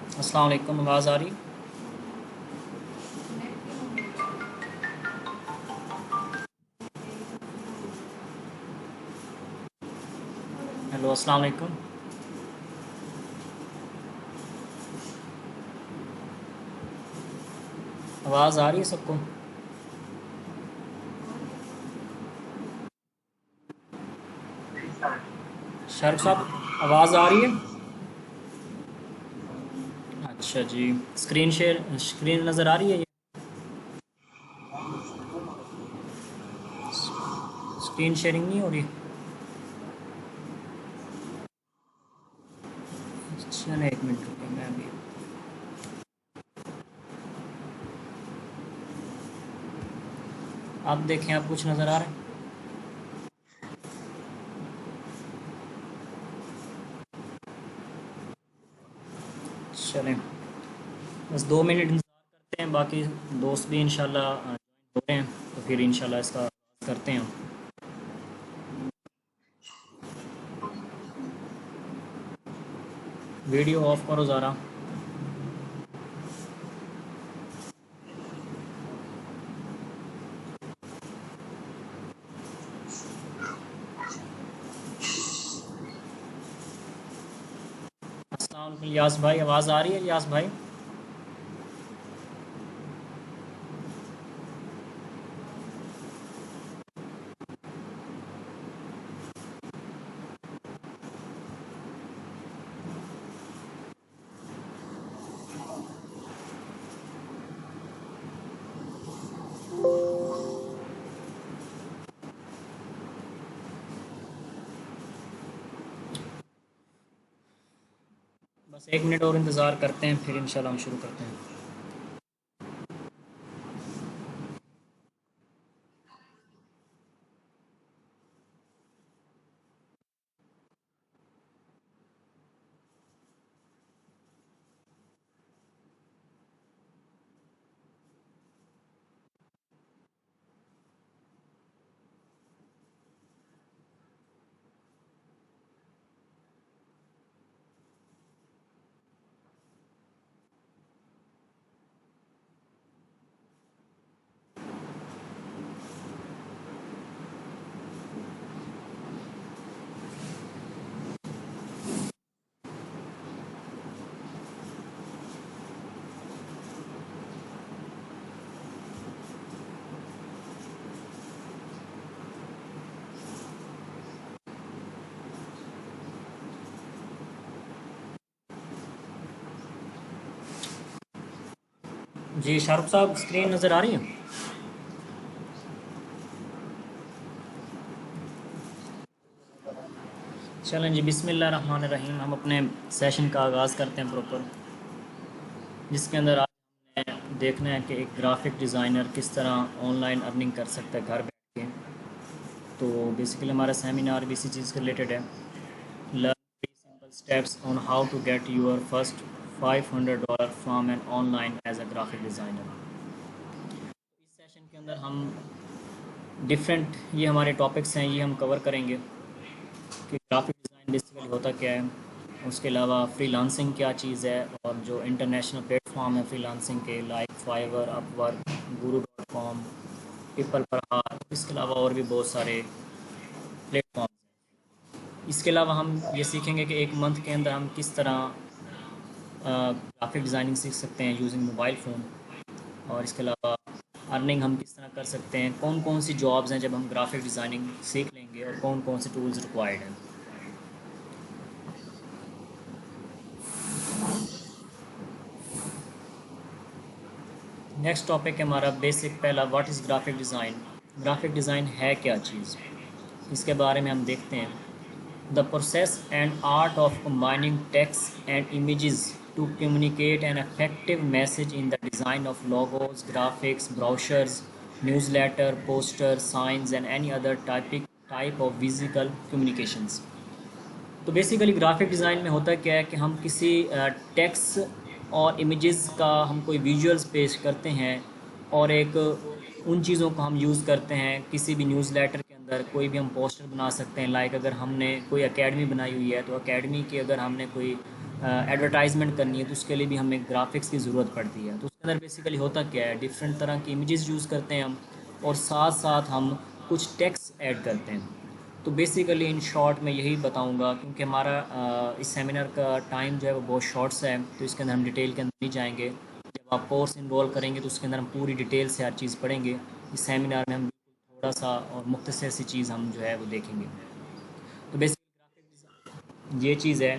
अस्सलाम वालेकुम, आवाज़ आ रही? हेलो, अस्सलाम वालेकुम। आवाज़ आ रही है सबको? शारिक साहब, आवाज़ आ रही है? अच्छा जी। स्क्रीन नज़र आ रही है? ये स्क्रीन शेयरिंग नहीं हो रही? चलो एक मिनट रुकिए, मैं अभी। आप देखें, आप कुछ नज़र आ रहा है? चलें, बस 2 मिनट इंतज़ार करते हैं। बाकी दोस्त भी इंशाल्लाह ज्वाइन हो रहे हैं, तो फिर इंशाल्लाह इसका आगाज़ करते हैं हम। वीडियो ऑफ करो ज़रा। अस्सलाम वालेकुम यास भाई, आवाज़ आ रही है यास भाई? बस 1 मिनट और इंतज़ार करते हैं, फिर इंशाल्लाह हम शुरू करते हैं। जी शाहरुख साहब, स्क्रीन नज़र आ रही है? चलें जी, बिस्मिल्लाह रहमान रहीम। हम अपने सेशन का आगाज़ करते हैं प्रॉपर, जिसके अंदर आज हमने देखना है कि एक ग्राफिक डिज़ाइनर किस तरह ऑनलाइन अर्निंग कर सकता है घर बैठ के। तो बेसिकली हमारा सेमिनार भी इसी चीज़ से रिलेटेड है। Learn 3 simple steps on how to get your first $500 from an online as a graphic designer. इस सेशन के अंदर हम डिफरेंट, ये हमारे टॉपिक्स हैं, ये हम कवर करेंगे कि ग्राफिक डिज़ाइन बेसिकली होता क्या है, उसके अलावा फ्रीलांसिंग क्या चीज़ है, और जो इंटरनेशनल प्लेटफॉर्म है फ्रीलांसिंग के, like fibre, Upwork, guru.com, people पर हार, इसके अलावा और भी बहुत सारे प्लेटफॉर्म हैं। इसके अलावा हम ये सीखेंगे कि एक मंथ के अंदर हम किस तरह ग्राफिक डिज़ाइनिंग सीख सकते हैं यूजिंग मोबाइल फ़ोन। और इसके अलावा अर्निंग हम किस तरह कर सकते हैं, कौन कौन सी जॉब्स हैं जब हम ग्राफिक डिज़ाइनिंग सीख लेंगे, और कौन कौन से टूल्स रिक्वायर्ड हैं। नेक्स्ट टॉपिक है हमारा बेसिक पहला, what is graphic design. Graphic design है क्या चीज़, इसके बारे में हम देखते हैं। The process and art of combining text and images to communicate an effective message in the design of logos, graphics, brochures, newsletter, poster, signs and any other type of visual communications. तो basically graphic design में होता क्या है कि हम किसी text और images का हम कोई विजुअल्स पेश करते हैं, और एक उन चीज़ों को हम यूज़ करते हैं किसी भी न्यूज़लेटर के अंदर। कोई भी हम पोस्टर बना सकते हैं, लाइक अगर हमने कोई एकेडमी बनाई हुई है तो एकेडमी की अगर हमने कोई एडवर्टाइजमेंट करनी है तो उसके लिए भी हमें ग्राफिक्स की ज़रूरत पड़ती है। तो उसके अंदर बेसिकली होता क्या है, डिफरेंट तरह की इमेजेस यूज़ करते हैं हम, और साथ साथ हम कुछ टेक्स्ट ऐड करते हैं। तो बेसिकली इन शॉर्ट मैं यही बताऊंगा, क्योंकि हमारा इस सेमिनार का टाइम जो है वो बहुत शॉर्ट्स है, तो इसके अंदर हम डिटेल के अंदर नहीं जाएंगे। जब आप कोर्स इनरोल करेंगे तो उसके अंदर हम पूरी डिटेल से हर चीज़ पढ़ेंगे। इस सेमिनार में हम बिल्कुल थोड़ा सा और मुख्तसर सी चीज़ हम जो है वो देखेंगे। तो बेसिकली ये चीज़ है।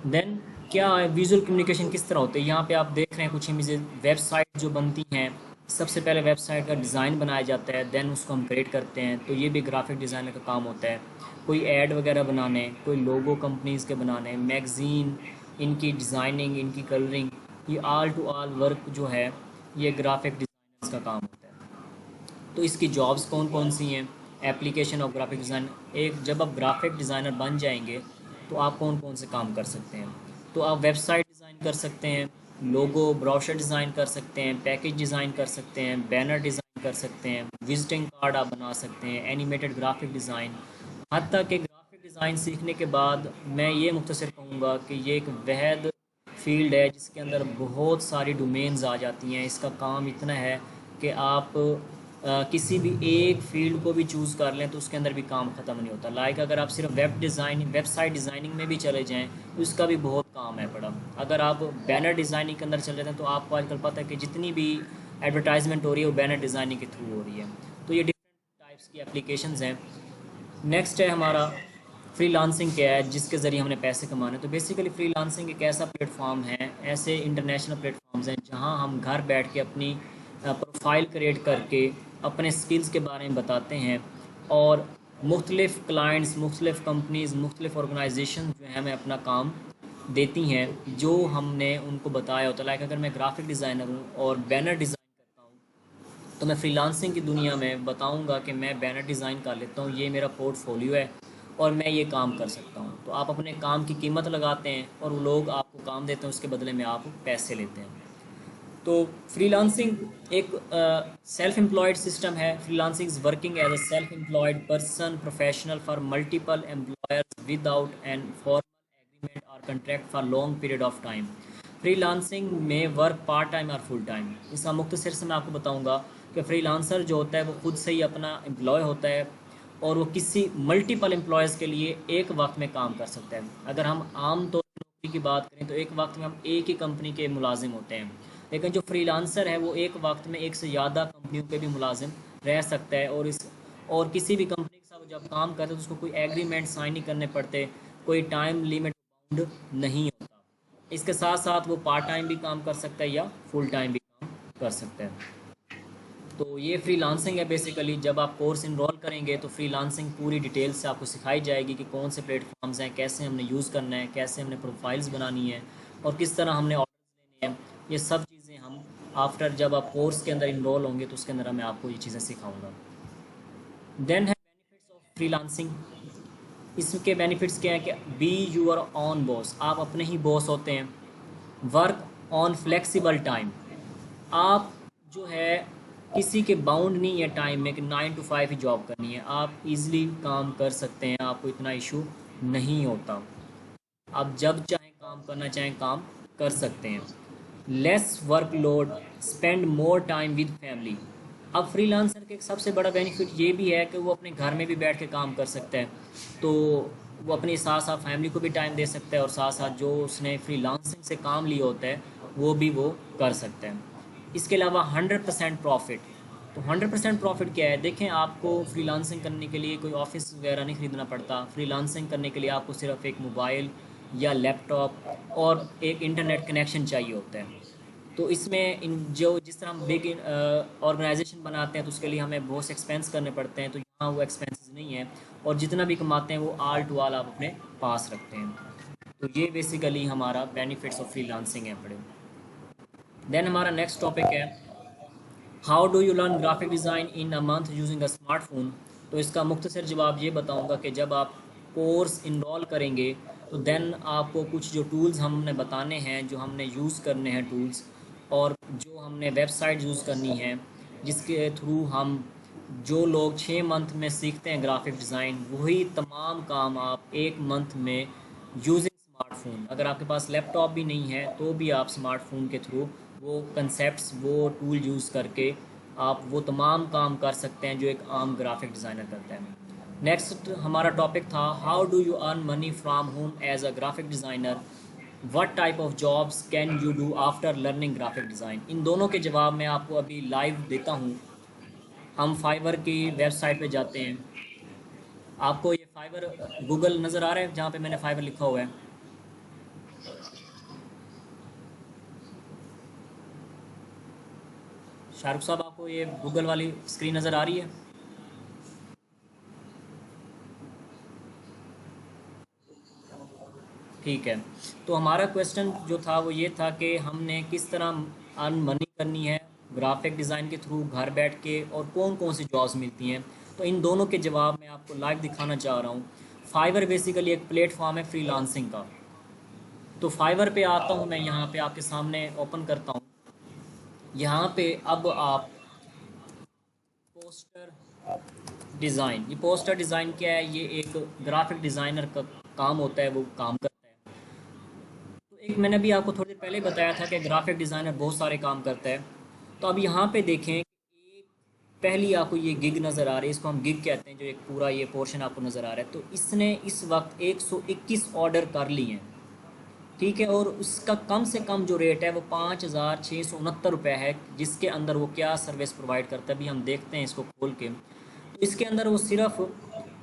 देन क्या विजुअल कम्युनिकेशन किस तरह होते हैं, यहाँ पे आप देख रहे हैं कुछ इमेजेस। वेबसाइट जो बनती हैं, सबसे पहले वेबसाइट का डिज़ाइन बनाया जाता है, देन उसको हम क्रिएट करते हैं, तो ये भी ग्राफिक डिज़ाइनर का काम होता है। कोई ऐड वगैरह बनाने, कोई लोगो कंपनीज़ के बनाने, मैगज़ीन, इनकी डिज़ाइनिंग, इनकी कलरिंग, ये ऑल टू ऑल वर्क जो है ये ग्राफिक डिज़ाइनर्स का काम होता है। तो इसकी जॉब्स कौन कौन सी हैं, एप्लीकेशन ऑफ ग्राफिक डिज़ाइन। एक जब आप ग्राफिक डिज़ाइनर बन जाएंगे तो आप कौन कौन से काम कर सकते हैं, तो आप वेबसाइट डिज़ाइन कर सकते हैं, लोगो ब्रोशर डिज़ाइन कर सकते हैं, पैकेज डिज़ाइन कर सकते हैं, बैनर डिज़ाइन कर सकते हैं, विजिटिंग कार्ड आप बना सकते हैं, एनिमेटेड ग्राफिक डिज़ाइन। हत्ता कि ग्राफिक डिज़ाइन सीखने के बाद मैं ये मुख्तसर कहूँगा कि ये एक वहद फील्ड है जिसके अंदर बहुत सारी डोमेन्स आ जाती हैं। इसका काम इतना है कि आप किसी भी एक फील्ड को भी चूज़ कर लें तो उसके अंदर भी काम ख़त्म नहीं होता। लाइक अगर आप सिर्फ वेबसाइट डिज़ाइनिंग में भी चले जाएं तो इसका भी बहुत काम है बड़ा। अगर आप बैनर डिज़ाइनिंग के अंदर चले जाते हैं तो आपको आजकल पता है कि जितनी भी एडवर्टाइजमेंट हो रही है वो बैनर डिज़ाइनिंग के थ्रू हो रही है। तो ये डिफरेंट टाइप्स की एप्लीकेशंस हैं। नेक्स्ट है हमारा फ्रीलांसिंग, क्या है जिसके ज़रिए हमने पैसे कमाने। तो बेसिकली फ्रीलांसिंग एक ऐसा प्लेटफॉर्म है, ऐसे इंटरनेशनल प्लेटफॉर्म्स हैं जहां हम घर बैठ के अपनी प्रोफाइल क्रिएट करके अपने स्किल्स के बारे में बताते हैं, और मुख्तलिफ़ क्लाइंट्स, मुख्तलिफ़ कंपनीज़, मुख्तलिफ़ ऑर्गेनाइजेशन जो है हमें अपना काम देती हैं जो हमने उनको बताया होता है। लाइक अगर मैं ग्राफिक डिज़ाइनर हूँ और बैनर डिज़ाइन करता हूँ तो मैं फ्रीलांसिंग की दुनिया में बताऊंगा कि मैं बैनर डिज़ाइन कर लेता हूँ, ये मेरा पोर्टफोलियो है और मैं ये काम कर सकता हूँ। तो आप अपने काम की कीमत लगाते हैं और वो लोग आपको काम देते हैं, उसके बदले में आप पैसे लेते हैं। तो फ्रीलांसिंग एक सेल्फ एम्प्लॉयड सिस्टम है। Freelancing is working as a self employed person professional for multiple employers without an formal agreement और contract for long period of time. Freelancing में वर्क पार्ट टाइम और फुल टाइम। इसका मुख्तसर से मैं आपको बताऊंगा कि फ्रीलांसर जो होता है वो खुद से ही अपना एम्प्लॉय होता है और वो किसी मल्टीपल एम्प्लॉयज़ के लिए एक वक्त में काम कर सकता है। अगर हम आम तौर पर नौकरी की बात करें तो एक वक्त में हम एक ही कंपनी के मुलाजिम होते हैं, लेकिन जो फ्रीलांसर है वो एक वक्त में एक से ज़्यादा कंपनियों के भी मुलाजिम रह सकता है। और किसी भी कंपनी के साथ जब काम करते हैं तो उसको कोई एग्रीमेंट साइन नहीं करने पड़ते, कोई टाइम लिमिट बाउंड नहीं होता। इसके साथ साथ वो पार्ट टाइम भी काम कर सकता है या फुल टाइम भी काम कर सकता है। तो ये फ्रीलांसिंग है बेसिकली। जब आप कोर्स इनरोल करेंगे तो फ्रीलांसिंग पूरी डिटेल से आपको सिखाई जाएगी कि कौन से प्लेटफॉर्म्स हैं, कैसे हमने यूज़ करना है, कैसे हमने प्रोफाइल्स बनानी है और किस तरह हमने ऑर्डर्स लेने हैं। ये सब चीज़ें हम आफ्टर जब आप कोर्स के अंदर इनरोल होंगे तो उसके अंदर मैं आपको ये चीज़ें सिखाऊंगा। देन है बेनिफिट्स ऑफ फ्रीलांसिंग। इसके बेनिफिट्स क्या है कि बी यूर ऑन बॉस, आप अपने ही बॉस होते हैं। वर्क ऑन फ्लेक्सिबल टाइम, आप जो है किसी के बाउंड नहीं है टाइम में कि 9 to 5 ही जॉब करनी है, आप इजीली काम कर सकते हैं, आपको इतना इशू नहीं होता। आप जब चाहें काम करना चाहें काम कर सकते हैं। Less workload, spend more time with family. अब फ्रीलांसर के एक सबसे बड़ा बेनिफिट ये भी है कि वो अपने घर में भी बैठ के काम कर सकता है, तो वो अपने साथ साथ फैमिली को भी टाइम दे सकता है और साथ साथ जो उसने फ्रीलांसिंग से काम लिया होता है वो भी वो कर सकता है। इसके अलावा 100% प्रॉफिट। तो 100% प्रॉफिट क्या है, देखें आपको फ्रीलांसिंग करने के लिए कोई ऑफिस वगैरह नहीं ख़रीदना पड़ता। फ्रीलांसिंग करने के लिए आपको सिर्फ एक मोबाइल या लैपटॉप और एक इंटरनेट कनेक्शन चाहिए होता है। तो इसमें इन जो जिस तरह हम बिग ऑर्गेनाइजेशन बनाते हैं तो उसके लिए हमें बहुत से एक्सपेंस करने पड़ते हैं, तो यहाँ वो एक्सपेंसेस नहीं है और जितना भी कमाते हैं वो ऑल टू ऑल आप अपने पास रखते हैं। तो ये बेसिकली हमारा बेनिफिट्स ऑफ फ्रीलांसिंग है बड़े। देन हमारा नेक्स्ट टॉपिक है how do you learn graphic design in a month using a smartphone. तो इसका मुख्तसर जवाब ये बताऊंगा कि जब आप कोर्स इनरोल करेंगे तो देन आपको कुछ जो टूल्स हमने बताने हैं, जो हमने यूज़ करने हैं टूल्स, और जो हमने वेबसाइट यूज़ करनी है जिसके थ्रू हम, जो लोग 6 मंथ में सीखते हैं ग्राफिक डिज़ाइन, वही तमाम काम आप 1 मंथ में यूजिंग स्मार्टफोन। अगर आपके पास लैपटॉप भी नहीं है तो भी आप स्मार्टफोन के थ्रू वो कंसेप्ट्स, वो टूल यूज़ करके आप वो तमाम काम कर सकते हैं जो एक आम ग्राफिक डिज़ाइनर करता है। नेक्स्ट हमारा टॉपिक था how do you earn money from home as a graphic designer, what type of jobs can you do after learning graphic design. इन दोनों के जवाब मैं आपको अभी लाइव देता हूँ। हम फाइवर की वेबसाइट पे जाते हैं। आपको ये फाइवर गूगल नज़र आ रहा है जहाँ पे मैंने फाइवर लिखा हुआ है? शाहरुख साहब, आपको ये गूगल वाली स्क्रीन नज़र आ रही है? ठीक है। तो हमारा क्वेश्चन जो था वो ये था कि हमने किस तरह अर्न मनी करनी है ग्राफिक डिज़ाइन के थ्रू घर बैठ के, और कौन कौन सी जॉब्स मिलती हैं। तो इन दोनों के जवाब मैं आपको लाइव दिखाना चाह रहा हूँ। फाइवर बेसिकली एक प्लेटफॉर्म है फ्रीलांसिंग का। तो फाइवर पे आता हूँ मैं, यहाँ पे आपके सामने ओपन करता हूँ। यहाँ पे अब आप पोस्टर डिज़ाइन, ये पोस्टर डिज़ाइन क्या है? ये एक ग्राफिक डिज़ाइनर का काम होता है, वो काम करता है। तो एक मैंने भी आपको थोड़ी देर पहले बताया था कि ग्राफिक डिज़ाइनर बहुत सारे काम करता है। तो अब यहाँ पे देखें कि एक पहली आपको ये गिग नज़र आ रही है, इसको हम गिग कहते हैं, जो एक पूरा ये पोर्शन आपको नज़र आ रहा है। तो इसने इस वक्त 121 ऑर्डर कर लिए हैं, ठीक है। और उसका कम से कम जो रेट है वो 5,669 रुपये है, जिसके अंदर वो क्या सर्विस प्रोवाइड करता है अभी हम देखते हैं इसको खोल के। तो इसके अंदर वो सिर्फ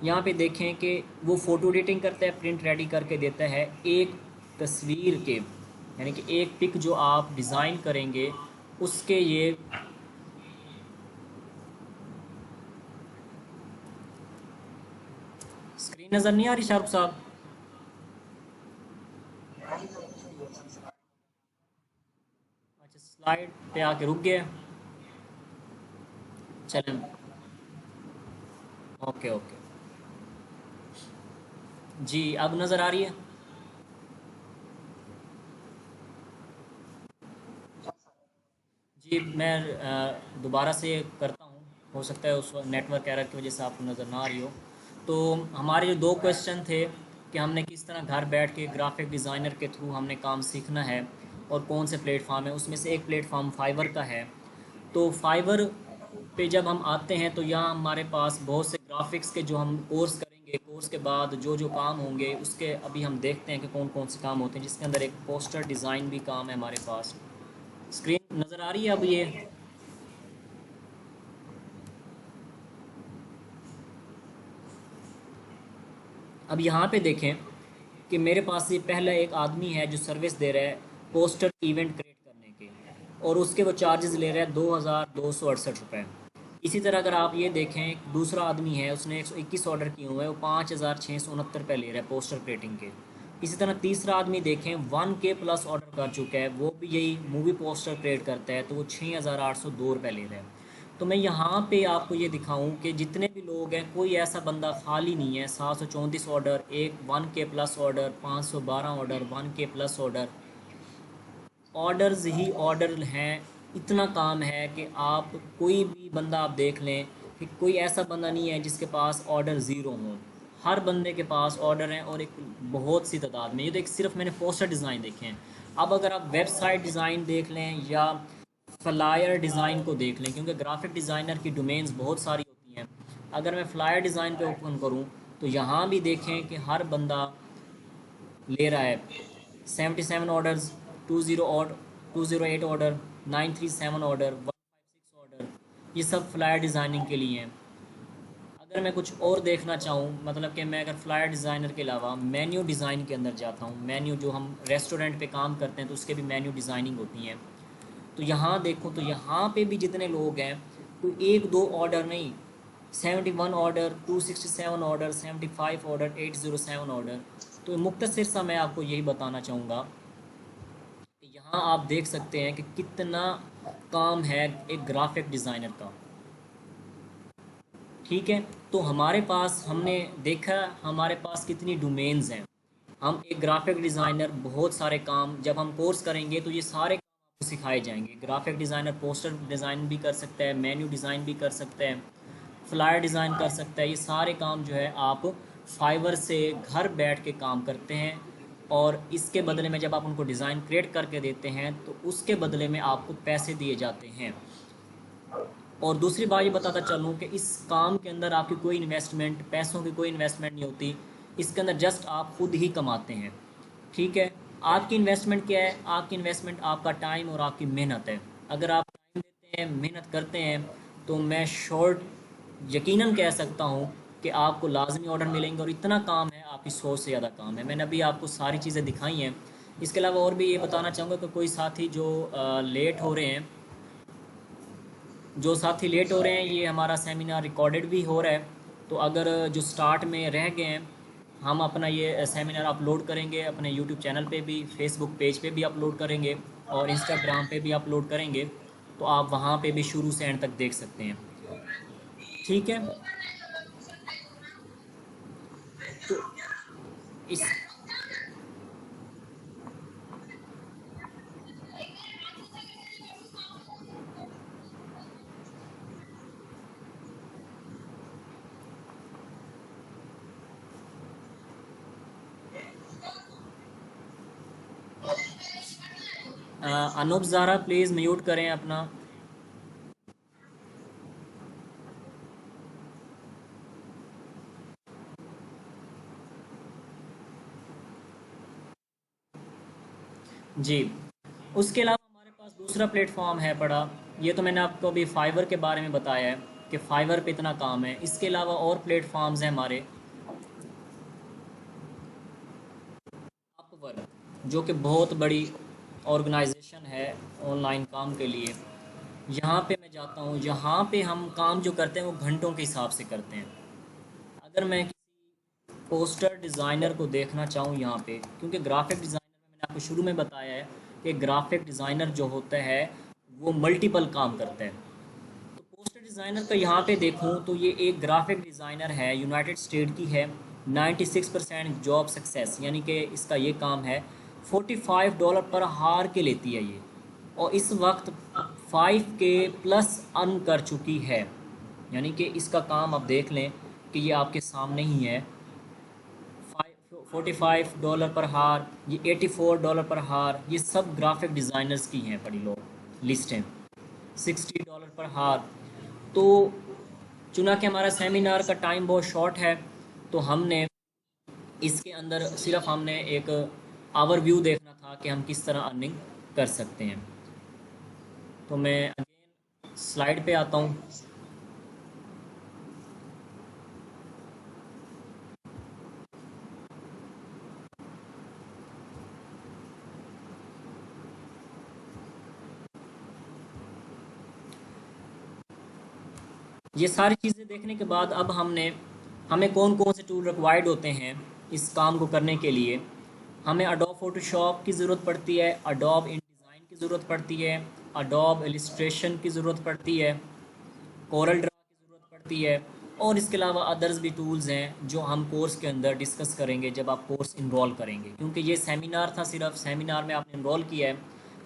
यहाँ पे देखें कि वो फ़ोटो एडिटिंग करता है, प्रिंट रेडी करके देता है एक तस्वीर के, यानी कि एक पिक जो आप डिज़ाइन करेंगे उसके ये स्क्रीन नज़र नहीं आ रही शाहरुख साहब? अच्छा, स्लाइड पे आके रुक गया। चलें, ओके ओके। जी, अब नज़र आ रही है? जी, मैं दोबारा से करता हूँ। हो सकता है उस नेटवर्क एरर की वजह से आपको नज़र ना आ रही हो। तो हमारे जो दो क्वेश्चन थे कि हमने किस तरह घर बैठ के ग्राफिक डिज़ाइनर के थ्रू हमने काम सीखना है और कौन से प्लेटफॉर्म है, उसमें से एक प्लेटफॉर्म फाइवर का है। तो फाइवर पे जब हम आते हैं तो यहाँ हमारे पास बहुत से ग्राफिक्स के जो हम कोर्स करेंगे, कोर्स के बाद जो जो काम होंगे उसके अभी हम देखते हैं कि कौन कौन से काम होते हैं, जिसके अंदर एक पोस्टर डिज़ाइन भी काम है हमारे पास। स्क्रीन नज़र आ रही है अब ये? अब यहाँ पे देखें कि मेरे पास ये पहला एक आदमी है जो सर्विस दे रहा है पोस्टर इवेंट क्रिएट करने के, और उसके वो चार्जेस ले रहा है 2,268 रुपये। इसी तरह अगर आप ये देखें, एक दूसरा आदमी है, उसने 121 ऑर्डर किए हुए हैं, वो 5,669 रुपये ले रहा है पोस्टर क्रिएटिंग के। इसी तरह तीसरा आदमी देखें 1K प्लस ऑर्डर कर चुका है, वो भी यही मूवी पोस्टर क्रिएट करता है, तो वो 6,802 रुपये ले रहा है। तो मैं यहाँ पे आपको ये दिखाऊं कि जितने भी लोग हैं कोई ऐसा बंदा खाली नहीं है। 734 ऑर्डर, एक 1K plus order, 512 order, 1K plus order, orders ही ऑर्डर हैं। इतना काम है कि आप कोई भी बंदा आप देख लें कि कोई ऐसा बंदा नहीं है जिसके पास ऑर्डर ज़ीरो हो। हर बंदे के पास ऑर्डर हैं, और एक बहुत सी तादाद में। ये तो एक सिर्फ मैंने पोस्टर डिज़ाइन देखे हैं। अब अगर आप वेबसाइट डिज़ाइन देख लें या फ्लायर डिज़ाइन को देख लें, क्योंकि ग्राफिक डिज़ाइनर की डोमेन्स बहुत सारी होती हैं। अगर मैं फ्लायर डिज़ाइन पे ओपन करूं तो यहाँ भी देखें कि हर बंदा ले रहा है 77 ऑर्डर्स, 208 ऑर्डर, 937 ऑर्डर, 156 ऑर्डर। ये सब फ्लायर डिज़ाइनिंग के लिए हैं। अगर मैं कुछ और देखना चाहूँ, मतलब कि मैं अगर फ्लायर डिज़ाइनर के अलावा मेन्यू डिज़ाइन के अंदर जाता हूँ, मेन्यू जो हम रेस्टोरेंट पे काम करते हैं तो उसके भी मेन्यू डिज़ाइनिंग होती है। तो यहाँ देखो, तो यहाँ पे भी जितने लोग हैं, कोई एक दो ऑर्डर नहीं, 71 ऑर्डर, 267 ऑर्डर, 75 ऑर्डर, 807 ऑर्डर। तो मुख्तसर सा मैं आपको यही बताना चाहूँगा कि यहाँ आप देख सकते हैं कि कितना काम है एक ग्राफिक डिज़ाइनर का। ठीक है। तो हमारे पास, हमने देखा हमारे पास कितनी डोमेन्स हैं। हम एक ग्राफिक डिज़ाइनर बहुत सारे काम जब हम कोर्स करेंगे तो ये सारे काम आपको सिखाए जाएंगे। ग्राफिक डिज़ाइनर पोस्टर डिज़ाइन भी कर सकता है, मेन्यू डिज़ाइन भी कर सकता है, फ्लायर डिज़ाइन कर सकता है। ये सारे काम जो है आप फाइवर से घर बैठ के काम करते हैं, और इसके बदले में जब आप उनको डिज़ाइन क्रिएट करके देते हैं तो उसके बदले में आपको पैसे दिए जाते हैं। और दूसरी बात ये बताता चलूँ कि इस काम के अंदर आपकी कोई इन्वेस्टमेंट, पैसों की कोई इन्वेस्टमेंट नहीं होती। इसके अंदर जस्ट आप खुद ही कमाते हैं। ठीक है। आपकी इन्वेस्टमेंट क्या है? आपकी इन्वेस्टमेंट आपका टाइम और आपकी मेहनत है। अगर आप टाइम देते हैं, मेहनत करते हैं, तो मैं शॉर्ट यकीनन कह सकता हूँ कि आपको लाजमी ऑर्डर मिलेंगे। और इतना काम है, आपकी सोच से ज़्यादा काम है। मैंने अभी आपको सारी चीज़ें दिखाई हैं। इसके अलावा और भी ये बताना चाहूँगा कि कोई साथी जो लेट हो रहे हैं, ये हमारा सेमिनार रिकॉर्डेड भी हो रहा है। तो अगर जो स्टार्ट में रह गए हैं, हम अपना ये सेमिनार अपलोड करेंगे अपने यूट्यूब चैनल पे भी, फेसबुक पेज पे भी अपलोड करेंगे और इंस्टाग्राम पे भी अपलोड करेंगे। तो आप वहाँ पे भी शुरू से एंड तक देख सकते हैं। ठीक है। तो इस अनूप ज़ारा प्लीज़ म्यूट करें अपना। जी। उसके अलावा हमारे पास दूसरा प्लेटफॉर्म है पड़ा। ये तो मैंने आपको अभी फाइवर के बारे में बताया है कि फाइवर पे इतना काम है। इसके अलावा और प्लेटफॉर्म्स हैं हमारे, अपवर्क, जो कि बहुत बड़ी ऑर्गेनाइजेशन है ऑनलाइन काम के लिए। यहाँ पे मैं जाता हूँ, यहाँ पे हम काम जो करते हैं वो घंटों के हिसाब से करते हैं। अगर मैं किसी पोस्टर डिज़ाइनर को देखना चाहूँ यहाँ पे, क्योंकि ग्राफिक डिज़ाइनर में मैंने आपको शुरू में बताया है कि ग्राफिक डिज़ाइनर जो होता है वो मल्टीपल काम करता है। तो पोस्टर डिज़ाइनर का यहाँ पे देखूँ तो ये एक ग्राफिक डिज़ाइनर है, यूनाइटेड स्टेट की है। 96% जॉब सक्सेस, यानी कि इसका ये काम है $45 पर हार के लेती है ये। और इस वक्त 5K प्लस अर्न कर चुकी है। यानी कि इसका काम आप देख लें कि ये आपके सामने ही है। 45 डॉलर पर हार, ये $84 पर हार, ये सब ग्राफिक डिज़ाइनर्स की हैं बड़ी लोग लिस्टें। $60 पर हार। तो चुना कि हमारा सेमिनार का टाइम बहुत शॉर्ट है, तो हमने इसके अंदर सिर्फ हमने एक आवर व्यू देखना था कि हम किस तरह अर्निंग कर सकते हैं। तो मैं अगेन स्लाइड पे आता हूँ। ये सारी चीज़ें देखने के बाद अब हमें कौन कौन से टूल रिक्वायर्ड होते हैं इस काम को करने के लिए। हमें अडोब फोटोशॉप की ज़रूरत पड़ती है, अडोब InDesign की ज़रूरत पड़ती है, अडोब इलस्ट्रेशन की ज़रूरत पड़ती है, कोरल ड्रा की ज़रूरत पड़ती है। और इसके अलावा अदर्स भी टूल्स हैं जो हम कोर्स के अंदर डिस्कस करेंगे जब आप कोर्स इनरोल करेंगे। क्योंकि ये सेमिनार था, सिर्फ सेमिनार में आपने इनरोल किया है,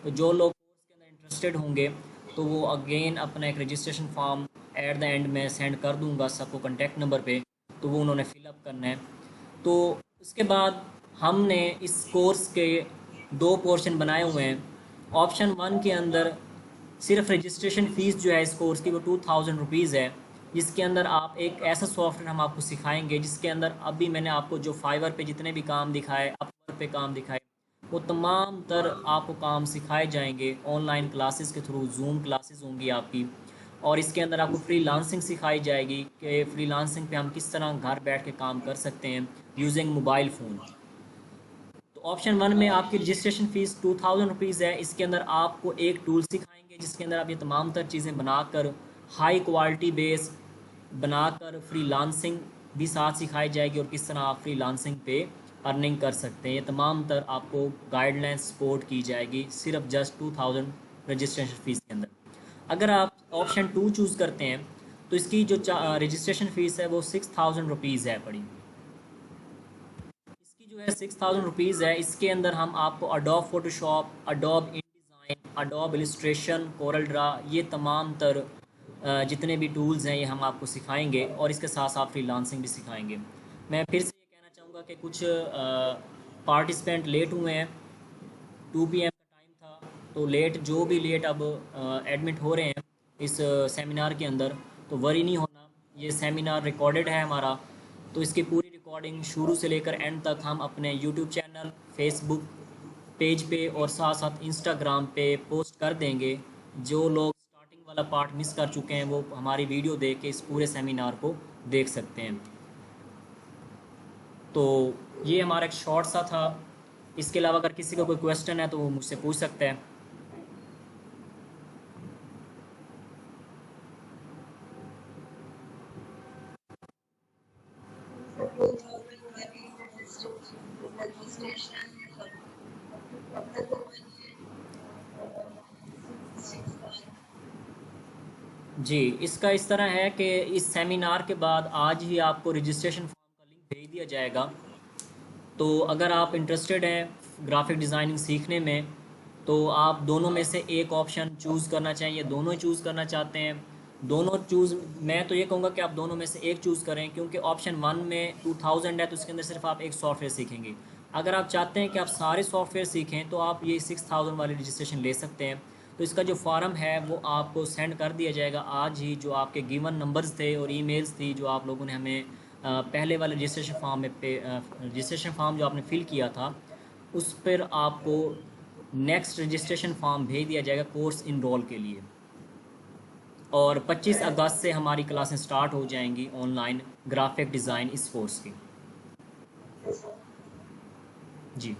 तो जो लोग कोर्स के अंदर इंटरेस्टेड होंगे तो वो अगेन अपना एक registration form at the end में सेंड कर दूंगा सबको कॉन्टैक्ट नंबर पे, तो वो उन्होंने फिलअप करना है। तो उसके बाद हमने इस कोर्स के दो पोर्शन बनाए हुए हैं। ऑप्शन 1 के अंदर सिर्फ रजिस्ट्रेशन फ़ीस जो है इस कोर्स की वो ₹2000 है, जिसके अंदर आप एक ऐसा सॉफ्टवेयर हम आपको सिखाएंगे जिसके अंदर अभी मैंने आपको जो फाइवर पे जितने भी काम दिखाए, अपवर्क पे काम दिखाए, वो तमाम तर आपको काम सिखाए जाएंगे ऑनलाइन क्लासेस के थ्रू। जूम क्लासेस होंगी आपकी, और इसके अंदर आपको फ्रीलांसिंग सिखाई जाएगी कि फ्रीलांसिंग पे हम किस तरह घर बैठ के काम कर सकते हैं यूजिंग मोबाइल फ़ोन। तो ऑप्शन 1 में आपकी रजिस्ट्रेशन फ़ीस ₹2000 है। इसके अंदर आपको एक टूल सिखाएंगे जिसके अंदर आप ये तमाम तर चीज़ें बनाकर हाई क्वालिटी बेस बनाकर फ्रीलांसिंग भी साथ सिखाई जाएगी, और किस तरह आप फ्रीलांसिंग पे अर्निंग कर सकते हैं। ये तमाम तर आपको गाइडलाइन सपोर्ट की जाएगी सिर्फ जस्ट 2000 रजिस्ट्रेशन फ़ीस के अंदर। अगर आप ऑप्शन 2 चूज़ करते हैं तो इसकी जो रजिस्ट्रेशन फ़ीस है वो ₹6000 है पड़ी। इसकी जो है ₹6000 है। इसके अंदर हम आपको Adobe Photoshop, Adobe InDesign, Adobe illustration, Corel Draw, ये तमाम तर जितने भी टूल्स हैं ये हम आपको सिखाएंगे, और इसके साथ साथ फ्रीलांसिंग भी सिखाएंगे। मैं फिर से ये कहना चाहूँगा कि कुछ पार्टिसिपेंट लेट हुए हैं, 2 PM का टाइम था, तो लेट जो भी लेट अब एडमिट हो रहे हैं इस सेमिनार के अंदर, तो वरी नहीं होना। ये सेमिनार रिकॉर्डेड है हमारा, तो इसकी पूरी रिकॉर्डिंग शुरू से लेकर एंड तक हम अपने यूट्यूब चैनल, फेसबुक पेज पे और साथ साथ इंस्टाग्राम पे पोस्ट कर देंगे। जो लोग स्टार्टिंग वाला पार्ट मिस कर चुके हैं वो हमारी वीडियो देख के इस पूरे सेमिनार को देख सकते हैं। तो ये हमारा एक शॉर्ट सा था। इसके अलावा अगर किसी का कोई क्वेश्चन है तो वो मुझसे पूछ सकते हैं। जी, इसका इस तरह है कि इस सेमिनार के बाद आज ही आपको रजिस्ट्रेशन फॉर्म का लिंक भेज दिया जाएगा। तो अगर आप इंटरेस्टेड हैं ग्राफिक डिज़ाइनिंग सीखने में, तो आप दोनों में से एक ऑप्शन चूज़ करना चाहिए। दोनों ही चूज़ करना चाहते हैं, दोनों चूज़, मैं तो ये कहूँगा कि आप दोनों में से एक चूज़ करें, क्योंकि ऑप्शन 1 में 2000 है तो इसके अंदर सिर्फ आप एक सॉफ्टवेयर सीखेंगे। अगर आप चाहते हैं कि आप सारे सॉफ्टवेयर सीखें तो आप ये 6000 वाली रजिस्ट्रेशन ले सकते हैं। तो इसका जो फॉर्म है वो आपको सेंड कर दिया जाएगा आज ही। जो आपके गिवन नंबर्स थे और ईमेल्स थी जो आप लोगों ने हमें पहले वाले रजिस्ट्रेशन फॉर्म में रजिस्ट्रेशन फॉर्म जो आपने फिल किया था उस पर आपको नेक्स्ट रजिस्ट्रेशन फॉर्म भेज दिया जाएगा कोर्स इनरोल के लिए। और 25 अगस्त से हमारी क्लासें स्टार्ट हो जाएंगी ऑनलाइन ग्राफिक डिज़ाइन इस कोर्स की। जी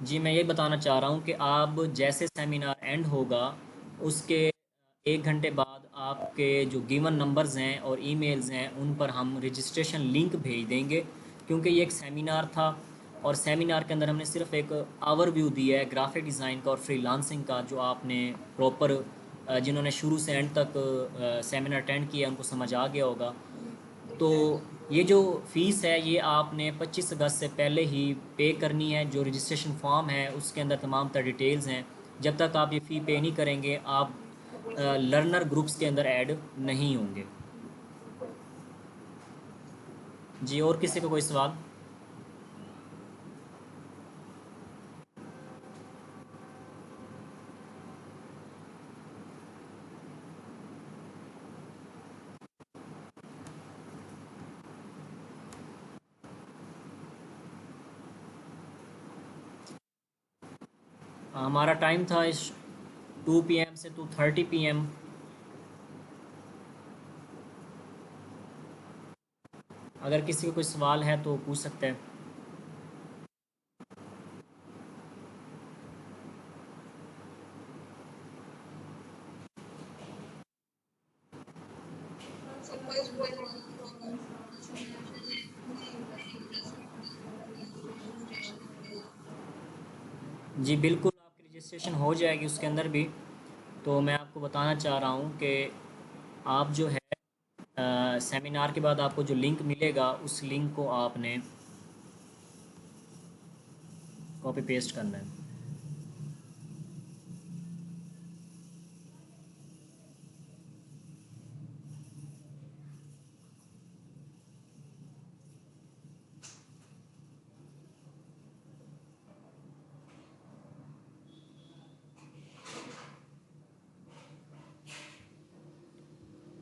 जी, मैं ये बताना चाह रहा हूँ कि आप जैसे सेमिनार एंड होगा उसके 1 घंटे बाद आपके जो गिवन नंबर्स हैं और ईमेल्स हैं उन पर हम रजिस्ट्रेशन लिंक भेज देंगे। क्योंकि ये एक सेमिनार था और सेमिनार के अंदर हमने सिर्फ एक ओवरव्यू दिया है ग्राफिक डिज़ाइन का और फ्रीलांसिंग का, जो आपने प्रॉपर जिन्होंने शुरू से एंड तक सेमिनार अटेंड किया उनको समझ आ गया होगा। तो ये जो फ़ीस है ये आपने 25 अगस्त से पहले ही पे करनी है। जो रजिस्ट्रेशन फॉर्म है उसके अंदर तमाम तर डिटेल्स हैं। जब तक आप ये फ़ी पे नहीं करेंगे आप लर्नर ग्रुप्स के अंदर ऐड नहीं होंगे। जी, और किसी का कोई सवाल? हमारा टाइम था इस 2 PM से 2:30 PM। अगर किसी को कोई सवाल है तो पूछ सकते हैं। जी बिल्कुल, आपकी रजिस्ट्रेशन हो जाएगी उसके अंदर भी। तो मैं आपको बताना चाह रहा हूँ कि आप जो है सेमिनार के बाद आपको जो लिंक मिलेगा उस लिंक को आपने कॉपी पेस्ट करना है।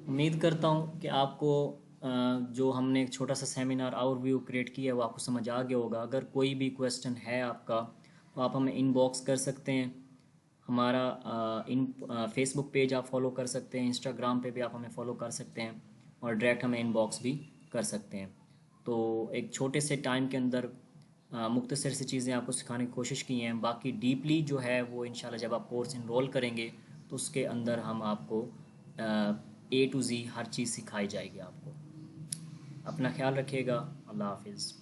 उम्मीद करता हूँ कि आपको जो हमने एक छोटा सा सेमिनार ओवरव्यू क्रिएट किया है वो आपको समझ आ गया होगा। अगर कोई भी क्वेश्चन है आपका तो आप हमें इनबॉक्स कर सकते हैं। हमारा इन फेसबुक पेज आप फॉलो कर सकते हैं, इंस्टाग्राम पे भी आप हमें फॉलो कर सकते हैं और डायरेक्ट हमें इनबॉक्स भी कर सकते हैं। तो एक छोटे से टाइम के अंदर मुख्तसर सी चीज़ें आपको सिखाने की कोशिश की हैं। बाकी डीपली जो है वो इंशाल्लाह जब आप कोर्स इनरोल करेंगे तो उसके अंदर हम आपको A to Z हर चीज़ सिखाई जाएगी आपको। अपना ख्याल रखिएगा। अल्लाह हाफिज़।